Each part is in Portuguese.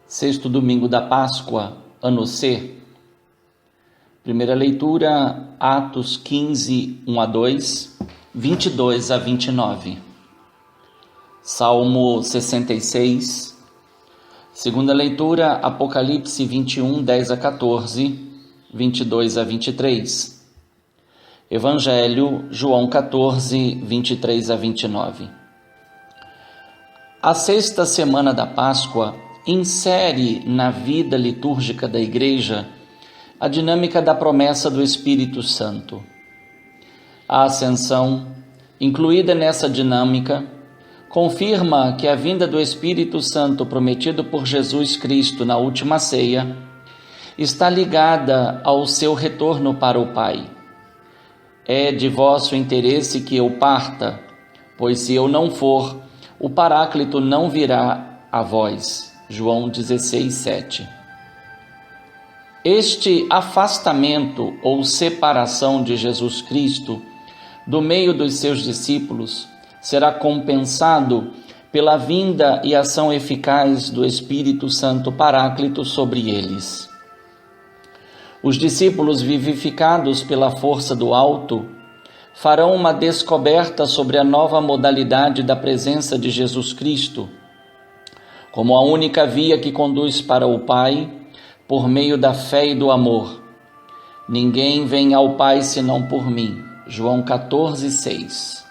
Sexto domingo da Páscoa, ano C. Primeira leitura, Atos 15, 1 a 2, 22 a 29. Salmo 66. Segunda leitura, Apocalipse 21, 10 a 14, 22 a 23. Evangelho, João 14, 23 a 29. A sexta semana da Páscoa insere na vida litúrgica da Igreja a dinâmica da promessa do Espírito Santo. A Ascensão, incluída nessa dinâmica, confirma que a vinda do Espírito Santo prometido por Jesus Cristo na última ceia está ligada ao seu retorno para o Pai. É de vosso interesse que eu parta, pois se eu não for, o Paráclito não virá a vós. João 16, 7. Este afastamento ou separação de Jesus Cristo do meio dos seus discípulos será compensado pela vinda e ação eficaz do Espírito Santo Paráclito sobre eles. Os discípulos vivificados pela força do alto farão uma descoberta sobre a nova modalidade da presença de Jesus Cristo, como a única via que conduz para o Pai, por meio da fé e do amor. Ninguém vem ao Pai senão por mim. João 14, 6.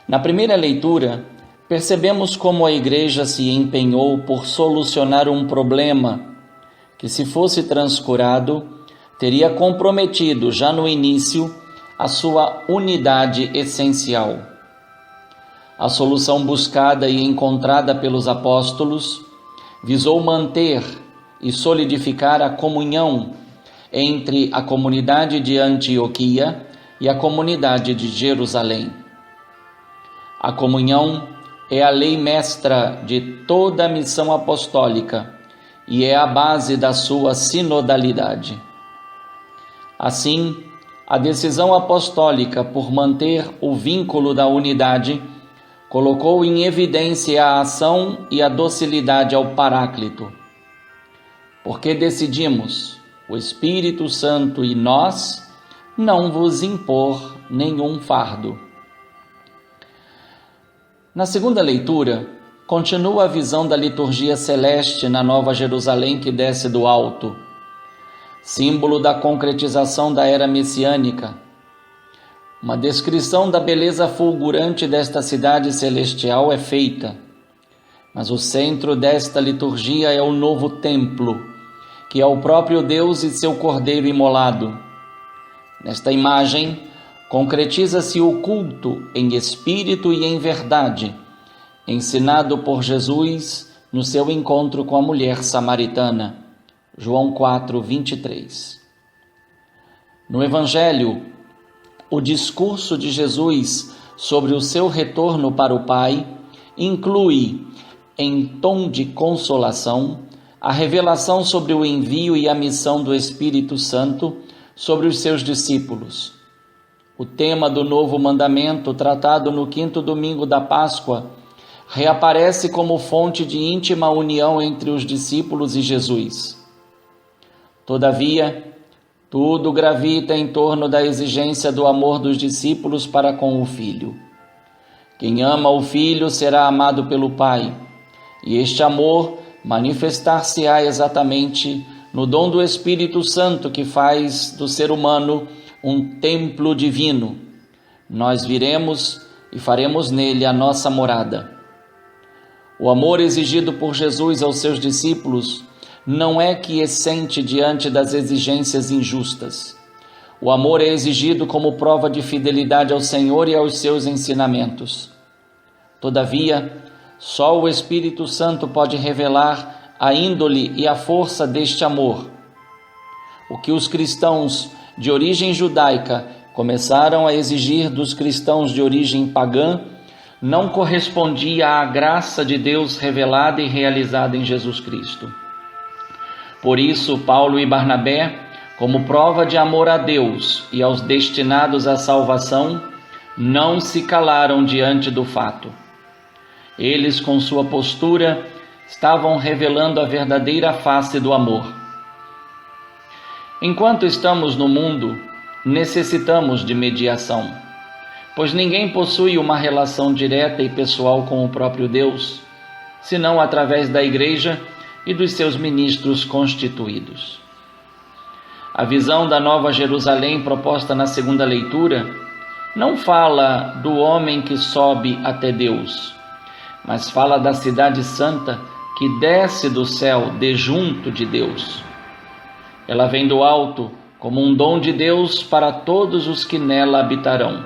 Na primeira leitura, percebemos como a Igreja se empenhou por solucionar um problema que, se fosse transcurado, teria comprometido já no início a sua unidade essencial. A solução buscada e encontrada pelos apóstolos visou manter e solidificar a comunhão entre a comunidade de Antioquia e a comunidade de Jerusalém. A comunhão é a lei mestra de toda a missão apostólica e é a base da sua sinodalidade. Assim, a decisão apostólica por manter o vínculo da unidade colocou em evidência a ação e a docilidade ao Paráclito. Porque decidimos, o Espírito Santo e nós, não vos impor nenhum fardo. Na segunda leitura, continua a visão da liturgia celeste na Nova Jerusalém que desce do alto, símbolo da concretização da era messiânica. Uma descrição da beleza fulgurante desta cidade celestial é feita, mas o centro desta liturgia é o novo templo, que é o próprio Deus e seu Cordeiro imolado. Nesta imagem, concretiza-se o culto em espírito e em verdade, ensinado por Jesus no seu encontro com a mulher samaritana. João 4, 23. No Evangelho, o discurso de Jesus sobre o seu retorno para o Pai inclui, em tom de consolação, a revelação sobre o envio e a missão do Espírito Santo sobre os seus discípulos. O tema do novo mandamento, tratado no quinto domingo da Páscoa, reaparece como fonte de íntima união entre os discípulos e Jesus. Todavia, tudo gravita em torno da exigência do amor dos discípulos para com o Filho. Quem ama o Filho será amado pelo Pai, e este amor manifestar-se-á exatamente no dom do Espírito Santo que faz do ser humano um templo divino. Nós viremos e faremos nele a nossa morada. O amor exigido por Jesus aos seus discípulos não é quiescente diante das exigências injustas. O amor é exigido como prova de fidelidade ao Senhor e aos seus ensinamentos. Todavia, só o Espírito Santo pode revelar a índole e a força deste amor. O que os cristãos de origem judaica começaram a exigir dos cristãos de origem pagã não correspondia à graça de Deus revelada e realizada em Jesus Cristo. Por isso, Paulo e Barnabé, como prova de amor a Deus e aos destinados à salvação, não se calaram diante do fato. Eles, com sua postura, estavam revelando a verdadeira face do amor. Enquanto estamos no mundo, necessitamos de mediação, pois ninguém possui uma relação direta e pessoal com o próprio Deus, senão através da Igreja e dos seus ministros constituídos. A visão da Nova Jerusalém proposta na segunda leitura não fala do homem que sobe até Deus, mas fala da cidade santa que desce do céu de junto de Deus. Ela vem do alto como um dom de Deus para todos os que nela habitarão.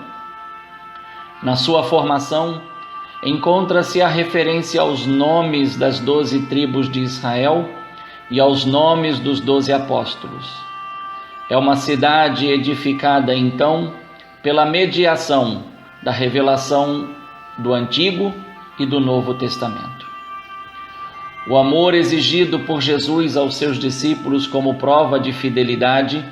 Na sua formação, encontra-se a referência aos nomes das 12 tribos de Israel e aos nomes dos 12 apóstolos. É uma cidade edificada, então, pela mediação da revelação do Antigo e do Novo Testamento. O amor exigido por Jesus aos seus discípulos como prova de fidelidade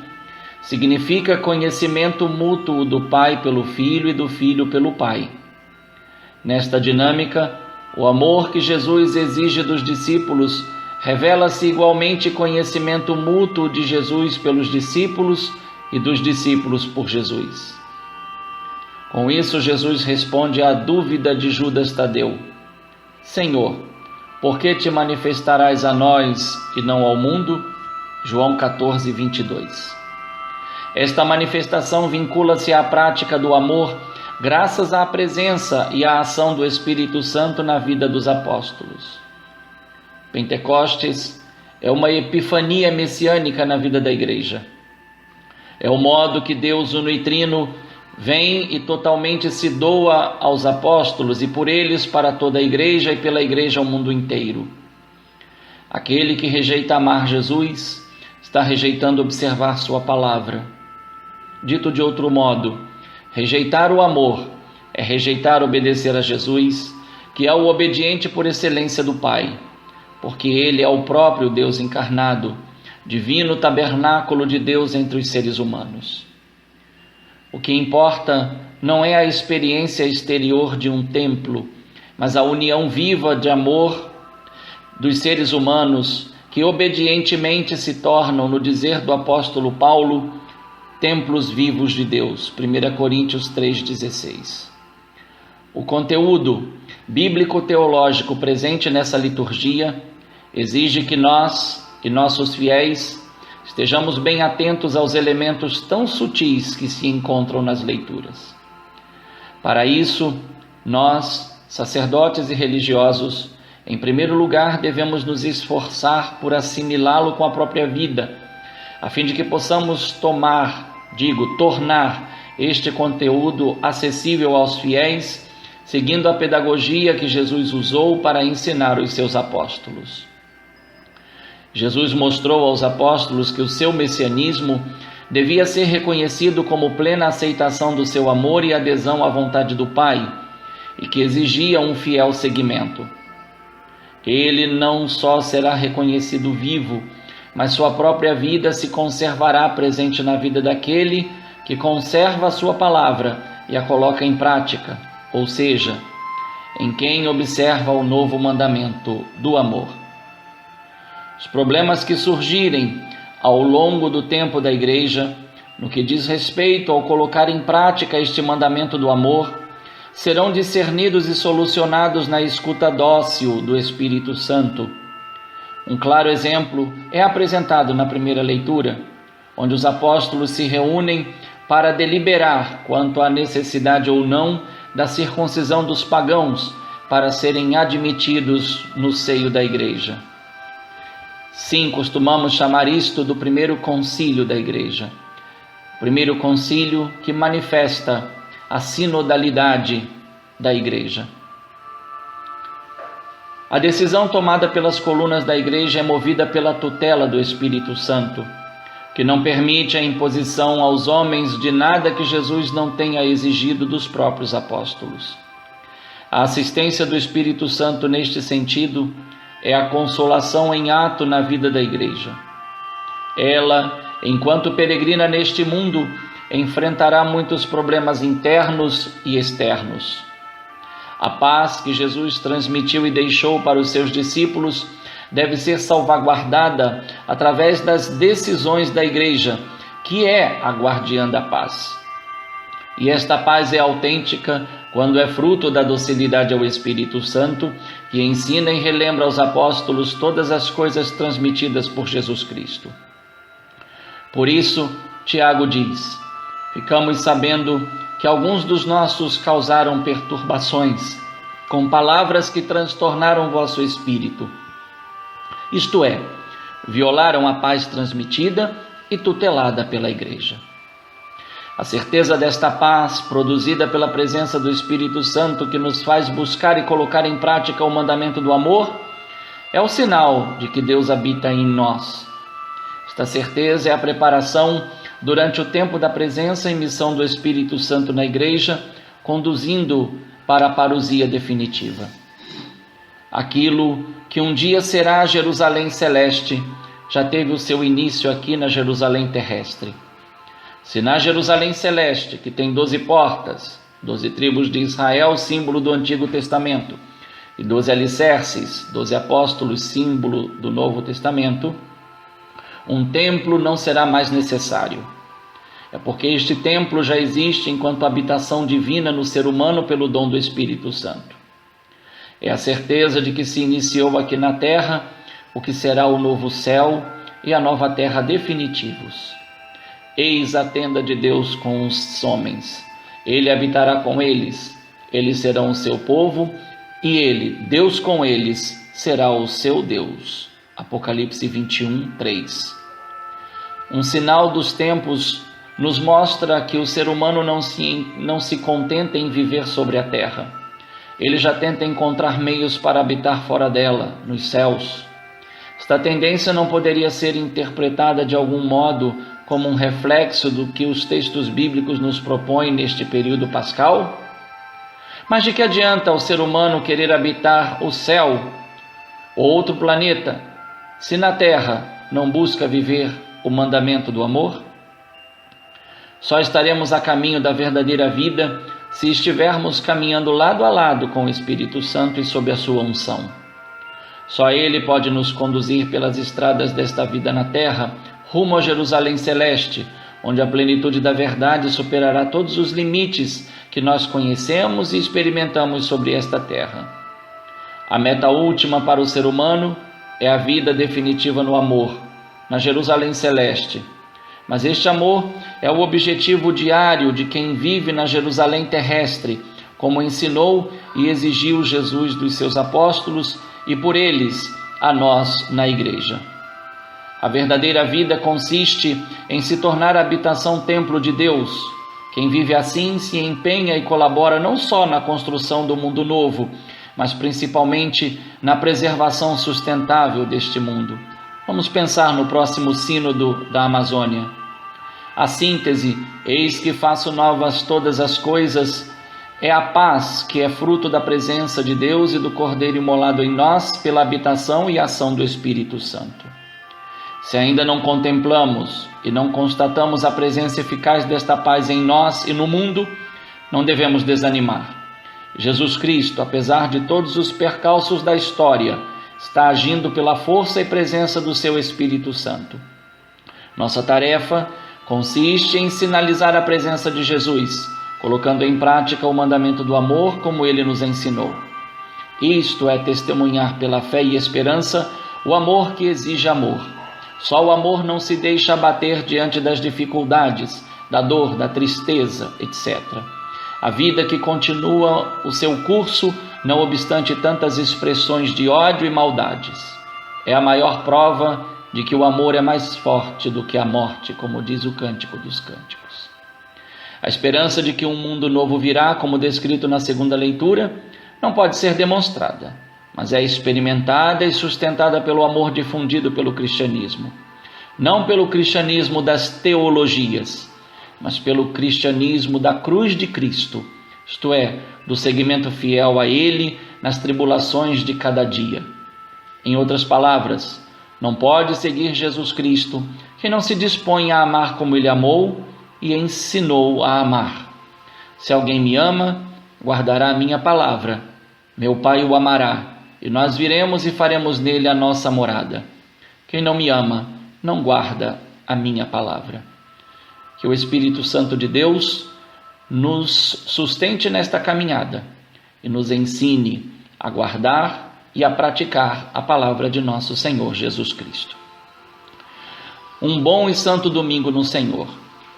significa conhecimento mútuo do Pai pelo Filho e do Filho pelo Pai. Nesta dinâmica, o amor que Jesus exige dos discípulos revela-se igualmente conhecimento mútuo de Jesus pelos discípulos e dos discípulos por Jesus. Com isso, Jesus responde à dúvida de Judas Tadeu: Senhor, por que te manifestarás a nós e não ao mundo? João 14, 22. Esta manifestação vincula-se à prática do amor graças à presença e à ação do Espírito Santo na vida dos apóstolos. Pentecostes é uma epifania messiânica na vida da Igreja. É o modo que Deus uno e trino vem e totalmente se doa aos apóstolos e por eles para toda a Igreja e pela Igreja ao mundo inteiro. Aquele que rejeita amar Jesus está rejeitando observar sua palavra. Dito de outro modo, rejeitar o amor é rejeitar obedecer a Jesus, que é o obediente por excelência do Pai, porque Ele é o próprio Deus encarnado, divino tabernáculo de Deus entre os seres humanos. O que importa não é a experiência exterior de um templo, mas a união viva de amor dos seres humanos que obedientemente se tornam, no dizer do apóstolo Paulo, templos vivos de Deus. 1 Coríntios 3,16. O conteúdo bíblico-teológico presente nessa liturgia exige que nós e nossos fiéis estejamos bem atentos aos elementos tão sutis que se encontram nas leituras. Para isso, nós, sacerdotes e religiosos, em primeiro lugar, devemos nos esforçar por assimilá-lo com a própria vida, a fim de que possamos tornar este conteúdo acessível aos fiéis, seguindo a pedagogia que Jesus usou para ensinar os seus apóstolos. Jesus mostrou aos apóstolos que o seu messianismo devia ser reconhecido como plena aceitação do seu amor e adesão à vontade do Pai, e que exigia um fiel seguimento. Ele não só será reconhecido vivo, mas sua própria vida se conservará presente na vida daquele que conserva a sua palavra e a coloca em prática, ou seja, em quem observa o novo mandamento do amor. Os problemas que surgirem ao longo do tempo da Igreja, no que diz respeito ao colocar em prática este mandamento do amor, serão discernidos e solucionados na escuta dócil do Espírito Santo. Um claro exemplo é apresentado na primeira leitura, onde os apóstolos se reúnem para deliberar quanto à necessidade ou não da circuncisão dos pagãos para serem admitidos no seio da Igreja. Sim, costumamos chamar isto do primeiro concílio da Igreja. O primeiro concílio que manifesta a sinodalidade da Igreja. A decisão tomada pelas colunas da Igreja é movida pela tutela do Espírito Santo, que não permite a imposição aos homens de nada que Jesus não tenha exigido dos próprios apóstolos. A assistência do Espírito Santo neste sentido é a consolação em ato na vida da Igreja. Ela, enquanto peregrina neste mundo, enfrentará muitos problemas internos e externos. A paz que Jesus transmitiu e deixou para os seus discípulos deve ser salvaguardada através das decisões da Igreja, que é a guardiã da paz. E esta paz é autêntica quando é fruto da docilidade ao Espírito Santo, que ensina e relembra aos apóstolos todas as coisas transmitidas por Jesus Cristo. Por isso, Tiago diz: ficamos sabendo que alguns dos nossos causaram perturbações, com palavras que transtornaram vosso espírito. Isto é, violaram a paz transmitida e tutelada pela Igreja. A certeza desta paz, produzida pela presença do Espírito Santo, que nos faz buscar e colocar em prática o mandamento do amor, é o sinal de que Deus habita em nós. Esta certeza é a preparação durante o tempo da presença e missão do Espírito Santo na Igreja, conduzindo para a parousia definitiva. Aquilo que um dia será a Jerusalém celeste, já teve o seu início aqui na Jerusalém terrestre. Se na Jerusalém celeste, que tem 12 portas, 12 tribos de Israel, símbolo do Antigo Testamento, e 12 alicerces, 12 apóstolos, símbolo do Novo Testamento, um templo não será mais necessário. É porque este templo já existe enquanto habitação divina no ser humano pelo dom do Espírito Santo. É a certeza de que se iniciou aqui na terra o que será o novo céu e a nova terra definitivos. Eis a tenda de Deus com os homens. Ele habitará com eles, eles serão o seu povo, e ele, Deus com eles, será o seu Deus. Apocalipse 21, 3. Um sinal dos tempos nos mostra que o ser humano não se contenta em viver sobre a terra. Ele já tenta encontrar meios para habitar fora dela, nos céus. Esta tendência não poderia ser interpretada de algum modo como um reflexo do que os textos bíblicos nos propõem neste período pascal? Mas de que adianta o ser humano querer habitar o céu ou outro planeta, se na terra não busca viver o mandamento do amor? Só estaremos a caminho da verdadeira vida se estivermos caminhando lado a lado com o Espírito Santo e sob a sua unção. Só Ele pode nos conduzir pelas estradas desta vida na terra, rumo a Jerusalém celeste, onde a plenitude da verdade superará todos os limites que nós conhecemos e experimentamos sobre esta terra. A meta última para o ser humano é a vida definitiva no amor, na Jerusalém celeste. Mas este amor é o objetivo diário de quem vive na Jerusalém terrestre, como ensinou e exigiu Jesus dos seus apóstolos e por eles a nós na Igreja. A verdadeira vida consiste em se tornar a habitação templo de Deus. Quem vive assim se empenha e colabora não só na construção do mundo novo, mas principalmente na preservação sustentável deste mundo. Vamos pensar no próximo sínodo da Amazônia. A síntese, eis que faço novas todas as coisas, é a paz que é fruto da presença de Deus e do Cordeiro imolado em nós pela habitação e ação do Espírito Santo. Se ainda não contemplamos e não constatamos a presença eficaz desta paz em nós e no mundo, não devemos desanimar. Jesus Cristo, apesar de todos os percalços da história, está agindo pela força e presença do seu Espírito Santo. Nossa tarefa consiste em sinalizar a presença de Jesus, colocando em prática o mandamento do amor como ele nos ensinou. Isto é testemunhar pela fé e esperança o amor que exige amor. Só o amor não se deixa abater diante das dificuldades, da dor, da tristeza, etc. A vida que continua o seu curso, não obstante tantas expressões de ódio e maldades. É a maior prova de que o amor é mais forte do que a morte, como diz o Cântico dos Cânticos. A esperança de que um mundo novo virá, como descrito na segunda leitura, não pode ser demonstrada, mas é experimentada e sustentada pelo amor difundido pelo cristianismo. Não pelo cristianismo das teologias, mas pelo cristianismo da cruz de Cristo, isto é, do seguimento fiel a Ele nas tribulações de cada dia. Em outras palavras, não pode seguir Jesus Cristo quem não se dispõe a amar como Ele amou e ensinou a amar. Se alguém me ama, guardará a minha palavra. Meu Pai o amará, e nós viremos e faremos nele a nossa morada. Quem não me ama, não guarda a minha palavra. Que o Espírito Santo de Deus nos sustente nesta caminhada e nos ensine a guardar e a praticar a palavra de nosso Senhor Jesus Cristo. Um bom e santo domingo no Senhor.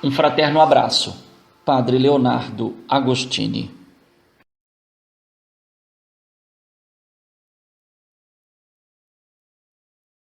Um fraterno abraço. Padre Leonardo Agostini.